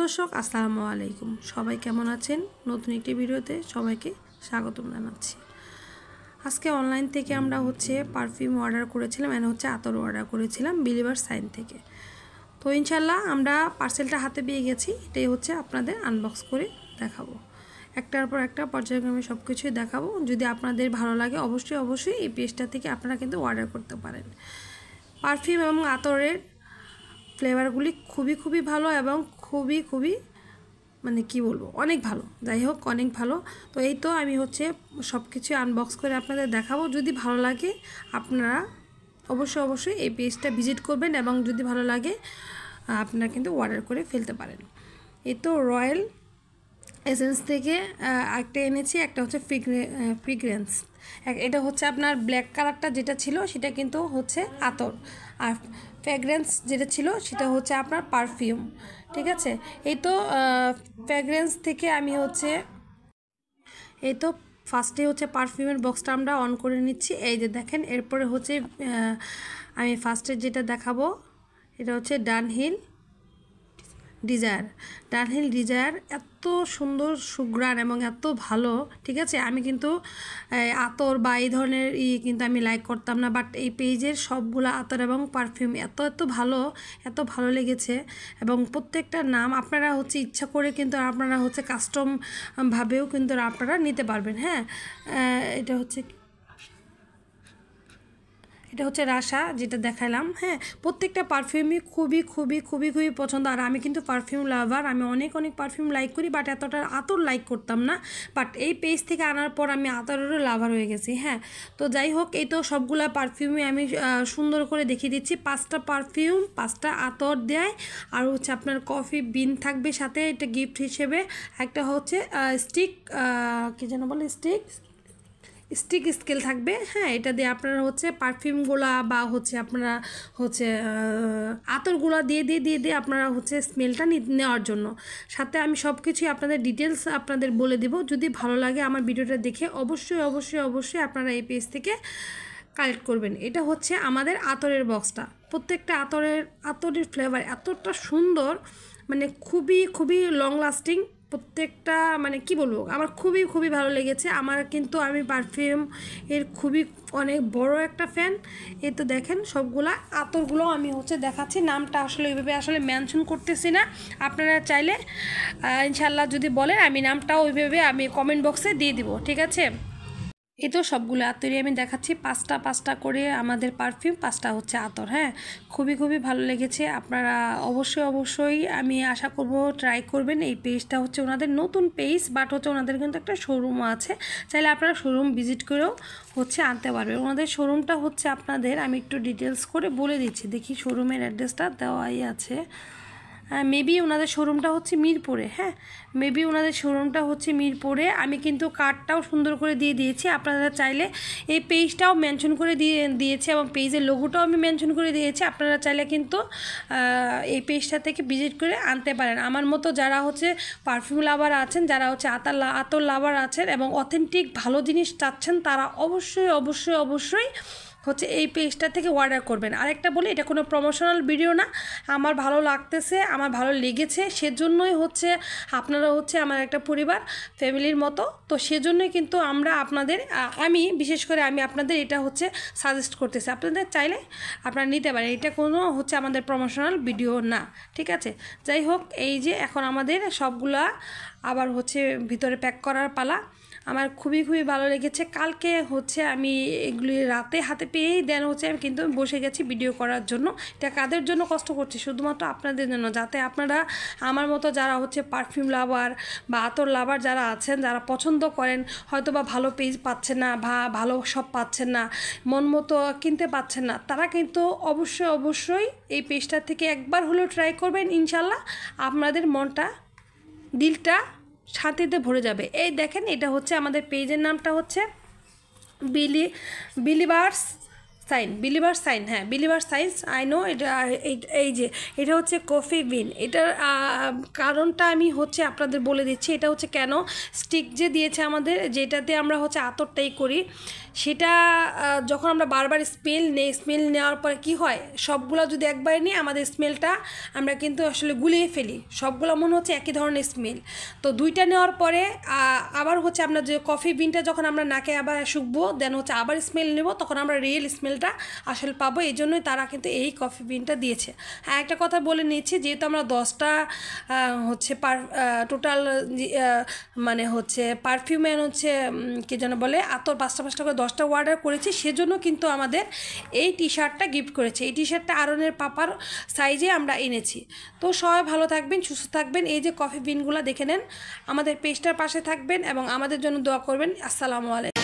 দর্শক আসসালামু আলাইকুম, সবাই কেমন আছেন? নতুন একটি ভিডিওতে সবাইকে স্বাগতম জানাচ্ছি। আজকে অনলাইন থেকে আমরা পারফিউম অর্ডার করেছিলাম, আতর অর্ডার করেছিলাম বিলিভার সাইন থেকে। তো ইনশাল্লাহ আমরা পার্সেলটা হাতে পেয়ে গেছি। এটাই আপনাদের আনবক্স করে দেখাবো, একটার পর একটা পর্যায়ক্রমে সব কিছুই দেখাবো। যদি আপনাদের ভালো লাগে অবশ্যই এই পেজটা থেকে আপনারা কিন্তু অর্ডার করতে পারেন। পারফিউম এবং আতরের ফ্লেভারগুলি খুবই ভালো এবং খুবই মানে কি বলবো, অনেক ভালো। যাই হোক, অনেক ভালো। তো এই তো আমি সব কিছু আনবক্স করে আপনাদের দেখাবো। যদি ভালো লাগে আপনারা অবশ্যই এই পেজটা ভিজিট করবেন এবং যদি ভালো লাগে আপনারা কিন্তু অর্ডার করে ফেলতে পারেন। এই তো রয়্যাল এসেন্স থেকে একটা এনেছি, একটা ফ্রিগ্রেন্স। এটা আপনার ব্ল্যাক কালারটা যেটা ছিল সেটা কিন্তু আতর, আর ফ্র্যাগ্রেন্স যেটা ছিল সেটা আপনার পারফিউম। ঠিক আছে, এই তো ফ্র্যাগ্রেন্স থেকে আমি এই তো ফার্স্টে পারফিউমের বক্সটা আমরা অন করে নিচ্ছি। এই যে দেখেন, এরপরে আমি ফার্স্টে যেটা দেখাবো এটা ডানহিল ডিজায়ার। এত সুন্দর সুঘ্রাণ এবং এত ভালো। ঠিক আছে, আমি কিন্তু আতর বা এই ধরনের কিন্তু আমি লাইক করতাম না, বাট এই পেজের সবগুলো আতর এবং পারফিউম এত ভালো লেগেছে। এবং প্রত্যেকটা নাম আপনারা ইচ্ছা করে কিন্তু আপনারা কাস্টম ভাবেও কিন্তু আপনারা নিতে পারবেন। হ্যাঁ, এটা রাশা যেটা দেখালাম। হ্যাঁ, প্রত্যেকটা পারফিউমই খুবই পছন্দ। আর আমি কিন্তু পারফিউম লাভার, আমি অনেক পারফিউম লাইক করি, বাট এতটা আতর লাইক করতাম না। বাট এই পেজ থেকে আনার পর আমি আতরেরও লাভার হয়ে গেছি। হ্যাঁ, তো যাই হোক, এই তো সবগুলা পারফিউমই আমি সুন্দর করে দেখিয়ে দিচ্ছি। 5টা পারফিউম, 5টা আতর দেয়, আর আপনার কফি বিন থাকবে সাথে, এটা গিফট হিসেবে। একটা স্টিক, কি যেন বলে, স্টিক স্কেল থাকবে। হ্যাঁ, এটা দিয়ে আপনারা পারফিউমগুলা বা আপনারা আতরগুলা দিয়ে আপনারা স্মেলটা নেওয়ার জন্য। সাথে আমি সব কিছুই আপনাদের ডিটেলস আপনাদের বলে দেব। যদি ভালো লাগে আমার ভিডিওটা দেখে অবশ্যই আপনারা এই পেজ থেকে কালেক্ট করবেন। এটা আমাদের আতরের বক্সটা। প্রত্যেকটা আতরের ফ্লেভার এতটা সুন্দর, মানে খুবই লং লাস্টিং। প্রত্যেকটা মানে কি বলবো, আমার খুবই ভালো লেগেছে। আমি পারফিউম এর অনেক বড় একটা ফ্যান। এই তো দেখেন, সবগুলা আতরগুলো আমি দেখাচ্ছি। নামটা ওইভাবে মেনশন করতেছি না। আপনারা চাইলে ইনশাল্লাহ যদি বলেন আমি নামটাও ওইভাবে আমি কমেন্ট বক্সে দিয়ে দিব। ঠিক আছে, এই তো সবগুলো আতরই আমি দেখাচ্ছি। 5টা করে আমাদের পারফিউম, 5টা আতর। হ্যাঁ, খুবই ভালো লেগেছে। আপনারা অবশ্যই আমি আশা করব ট্রাই করবেন। এই পেজটা ওনাদের নতুন পেজ, বাট ওনাদের কিন্তু একটা শোরুমও আছে। চাইলে আপনারা শোরুম ভিজিট করেও আনতে পারবেন। ওনাদের শোরুমটা আপনাদের আমি একটু ডিটেলস করে বলে দিচ্ছি। দেখি, শোরুমের অ্যাড্রেসটা দেওয়াই আছে। মেবি ওনাদের শোরুমটা মিরপুরে। হ্যাঁ, মেবি ওনাদের শোরুমটা মিরপুরে। আমি কিন্তু কার্ডটাও সুন্দর করে দিয়ে দিয়েছি। আপনারা চাইলে এই পেজটাও মেনশন করে দিয়েছি এবং পেজের লোগোটাও আমি মেনশন করে দিয়েছি। আপনারা চাইলে কিন্তু এই পেজটা থেকে ভিজিট করে আনতে পারেন। আমার মতো যারা পারফিউম লাভার আছেন, যারা আতর লাভার আছেন এবং অথেন্টিক ভালো জিনিস চাচ্ছেন, তারা অবশ্যই এই পেজটা থেকে অর্ডার করবেন। আরেকটা বলি, এটা কোনো প্রমোশনাল ভিডিও না। আমার ভালো লাগতেছে, আমার ভালো লেগেছে, সেজন্যই আপনারা আমার একটা পরিবার, ফ্যামিলির মতো। তো সেজন্যই কিন্তু আমি বিশেষ করে আপনাদের এটা সাজেস্ট করতেছি। আপনাদের চাইলে আপনারা নিতে পারেন। এটা কোনো আমাদের প্রমোশনাল ভিডিও না। ঠিক আছে, যাই হোক, এই যে এখন আমাদের সবগুলা আবার ভিতরে প্যাক করার পালা। আমার খুবই ভালো লেগেছে। কালকে আমি এগুলি রাতে হাতে পেয়েই দেন আমি কিন্তু বসে গেছি ভিডিও করার জন্য। এটা কাদের জন্য কষ্ট করছি? শুধুমাত্র আপনাদের জন্য, যাতে আপনারা আমার মতো যারা পারফিউম লাভার বা আতর লাভার যারা আছেন, যারা পছন্দ করেন, হয়তো বা ভালো পেজ পাচ্ছেন না বা ভালো সব পাচ্ছেন না, মন মতো কিনতে পাচ্ছেন না, তারা কিন্তু অবশ্যই এই পেজটা থেকে একবার হলেও ট্রাই করবেন। ইনশাল্লাহ আপনাদের মনটা, দিলটা শান্তিতে ভরে যাবে। এই দেখেন, এটা আমাদের পেজের নামটা বিলিভার সাইন। হ্যাঁ, বিলিভার সাইন্স। আই নো এটা, এই যে এটা কফি বিন। এটার কারণটা আমি আপনাদের বলে দিচ্ছি। এটা কেন স্টিক যে দিয়েছে আমাদের, যেটাতে আমরা আতরটাই করি, সেটা যখন আমরা বারবার স্মেল নেই, স্মেল নেওয়ার পরে কি হয়, সবগুলো যদি একবারে নিই আমাদের স্মেলটা আমরা কিন্তু আসলে গুলিয়ে ফেলি, সবগুলো মনে হচ্ছে একই ধরনের স্মেল। তো 2টা নেওয়ার পরে আবার হচ্ছে আপনার যে কফি বিনটা যখন আমরা নাকে আবার শুকবো, দেন হচ্ছে আবার স্মেল নেব, তখন আমরা রিয়েল স্মেলটা আসলে পাবো। এই জন্যই তারা কিন্তু এই কফি বিনটা দিয়েছে। হ্যাঁ, একটা কথা বলে নিচ্ছি, যেহেতু আমরা 10টা হচ্ছে টোটাল মানে হচ্ছে পারফিউমের হচ্ছে কি যেন বলে আতর 5টা করে 10টা অর্ডার করেছি, সেজন্য কিন্তু আমাদের এই টি শার্টটা গিফট করেছে। এই টি শার্টটা আরনের পাপার সাইজে আমরা এনেছি। তো সবাই ভালো থাকবেন, সুস্থ থাকবেন। এই যে কফি বিনগুলো দেখে নেন, আমাদের পেজটার পাশে থাকবেন এবং আমাদের জন্য দোয়া করবেন। আসসালামু আলাইকুম।